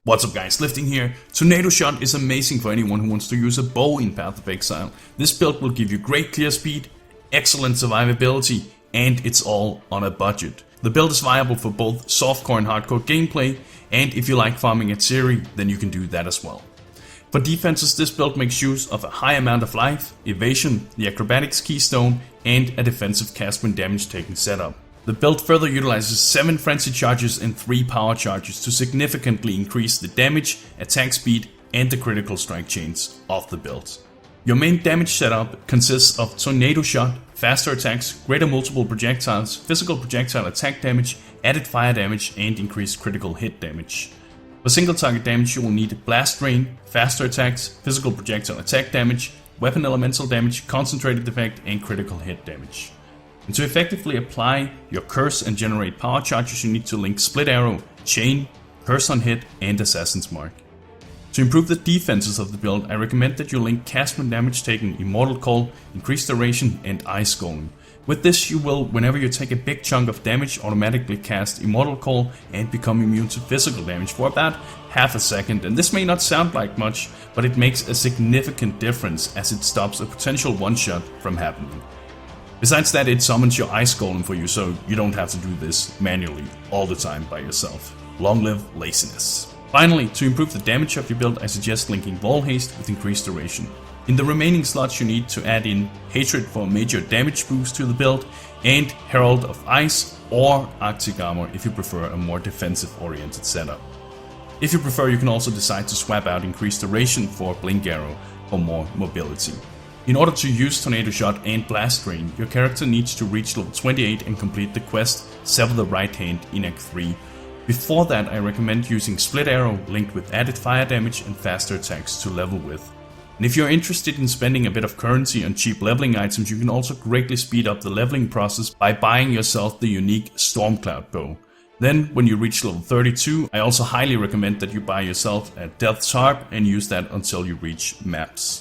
What's up guys, Lifting here. Tornado Shot is amazing for anyone who wants to use a bow in Path of Exile. This build will give you great clear speed, excellent survivability, and it's all on a budget. The build is viable for both softcore and hardcore gameplay, and if you like farming at Siri, then you can do that as well. For defenses, this build makes use of a high amount of life, evasion, the acrobatics keystone, and a defensive cast when damage taken setup. The build further utilizes 7 frenzy charges and 3 power charges to significantly increase the damage, attack speed, and the critical strike chains of the build. Your main damage setup consists of Tornado Shot, faster attacks, greater multiple projectiles, physical projectile attack damage, added fire damage, and increased critical hit damage. For single target damage you will need Blast Rain, faster attacks, physical projectile attack damage, weapon elemental damage, concentrated effect, and critical hit damage. And to effectively apply your curse and generate power charges, you need to link Split Arrow, Chain, Curse on Hit, and Assassin's Mark. To improve the defenses of the build, I recommend that you link cast when damage taken, Immortal Call, Increased Duration, and Ice Golem. With this you will, whenever you take a big chunk of damage, automatically cast Immortal Call and become immune to physical damage for about half a second. And this may not sound like much, but it makes a significant difference as it stops a potential one-shot from happening. Besides that, it summons your Ice Golem for you, so you don't have to do this manually all the time by yourself. Long live laziness. Finally, to improve the damage of your build, I suggest linking Wall Haste with Increased Duration. In the remaining slots you need to add in Hatred for a major damage boost to the build, and Herald of Ice or Arctic Armor if you prefer a more defensive oriented setup. If you prefer, you can also decide to swap out Increased Duration for Blink Arrow for more mobility. In order to use Tornado Shot and Blast Rain, your character needs to reach level 28 and complete the quest Sever the Right Hand in Act 3. Before that, I recommend using Split Arrow linked with added fire damage and faster attacks to level with. And if you're interested in spending a bit of currency on cheap leveling items, you can also greatly speed up the leveling process by buying yourself the unique Stormcloud bow. Then, when you reach level 32, I also highly recommend that you buy yourself a Death's Harp and use that until you reach maps.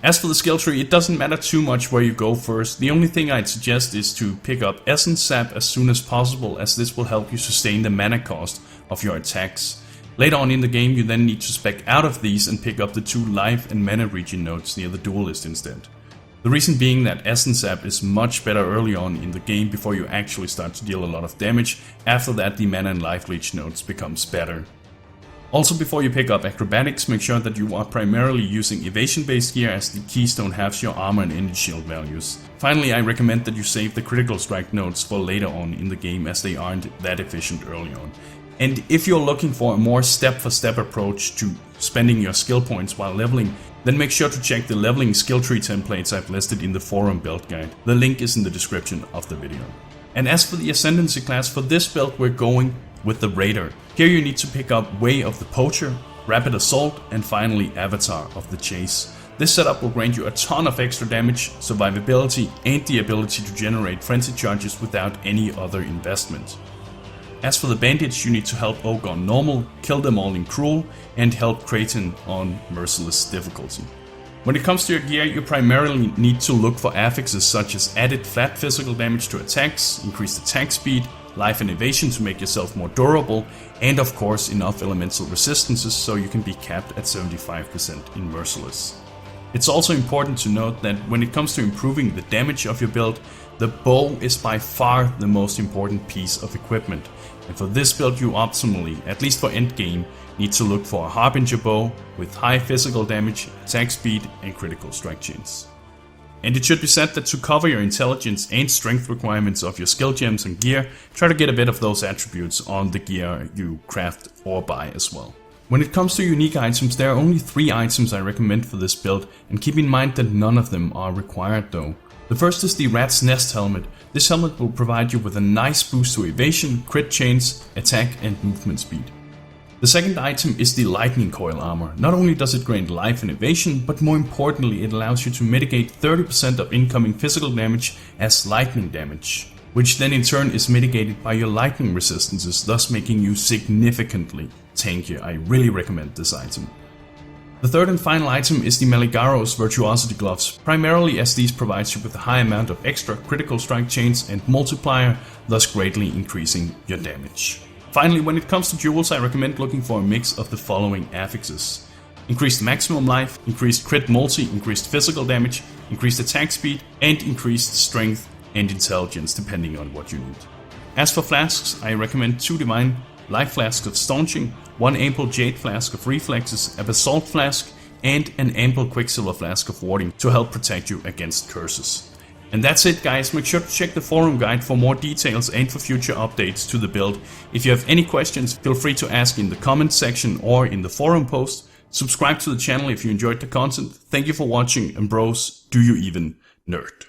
As for the skill tree, it doesn't matter too much where you go first. The only thing I'd suggest is to pick up Essence Sap as soon as possible, as this will help you sustain the mana cost of your attacks. Later on in the game you then need to spec out of these and pick up the 2 life and mana regen nodes near the duelist instead. The reason being that Essence Sap is much better early on in the game before you actually start to deal a lot of damage. After that the mana and life leech nodes becomes better. Also, before you pick up acrobatics, make sure that you are primarily using evasion based gear, as the keystone halves your armor and energy shield values. Finally, I recommend that you save the critical strike nodes for later on in the game, as they aren't that efficient early on. And if you're looking for a more step-for-step approach to spending your skill points while leveling, then make sure to check the leveling skill tree templates I've listed in the forum build guide. The link is in the description of the video. And as for the Ascendancy class, for this build we're going with the Raider. Here you need to pick up Way of the Poacher, Rapid Assault, and finally Avatar of the Chase. This setup will grant you a ton of extra damage, survivability, and the ability to generate frenzy charges without any other investment. As for the Bandits, you need to help Oak on normal, kill them all in Cruel, and help Kraton on Merciless difficulty. When it comes to your gear, you primarily need to look for affixes such as added flat physical damage to attacks, increased attack speed, life and evasion to make yourself more durable, and of course enough elemental resistances so you can be capped at 75% in Merciless. It's also important to note that when it comes to improving the damage of your build, the bow is by far the most important piece of equipment. And for this build you optimally, at least for endgame, need to look for a Harbinger bow with high physical damage, attack speed, and critical strike chains. And it should be said that to cover your intelligence and strength requirements of your skill gems and gear, try to get a bit of those attributes on the gear you craft or buy as well. When it comes to unique items, there are only 3 items I recommend for this build, and keep in mind that none of them are required though. The first is the Rat's Nest helmet. This helmet will provide you with a nice boost to evasion, crit chains, attack, and movement speed. The second item is the Lightning Coil armor. Not only does it grant life and evasion, but more importantly it allows you to mitigate 30% of incoming physical damage as lightning damage, which then in turn is mitigated by your lightning resistances, thus making you significantly tankier. I really recommend this item. The third and final item is the Maligaro's Virtuosity Gloves, primarily as these provide you with a high amount of extra critical strike chains and multiplier, thus greatly increasing your damage. Finally, when it comes to jewels, I recommend looking for a mix of the following affixes: increased maximum life, increased crit multi, increased physical damage, increased attack speed, and increased strength and intelligence, depending on what you need. As for flasks, I recommend 2 Divine Life Flasks of Staunching, 1 Ample Jade Flask of Reflexes, a Basalt Flask, and an Ample Quicksilver Flask of Warding to help protect you against curses. And that's it, guys. Make sure to check the forum guide for more details and for future updates to the build. If you have any questions, feel free to ask in the comments section or in the forum post. Subscribe to the channel if you enjoyed the content. Thank you for watching, and bros, do you even nerd?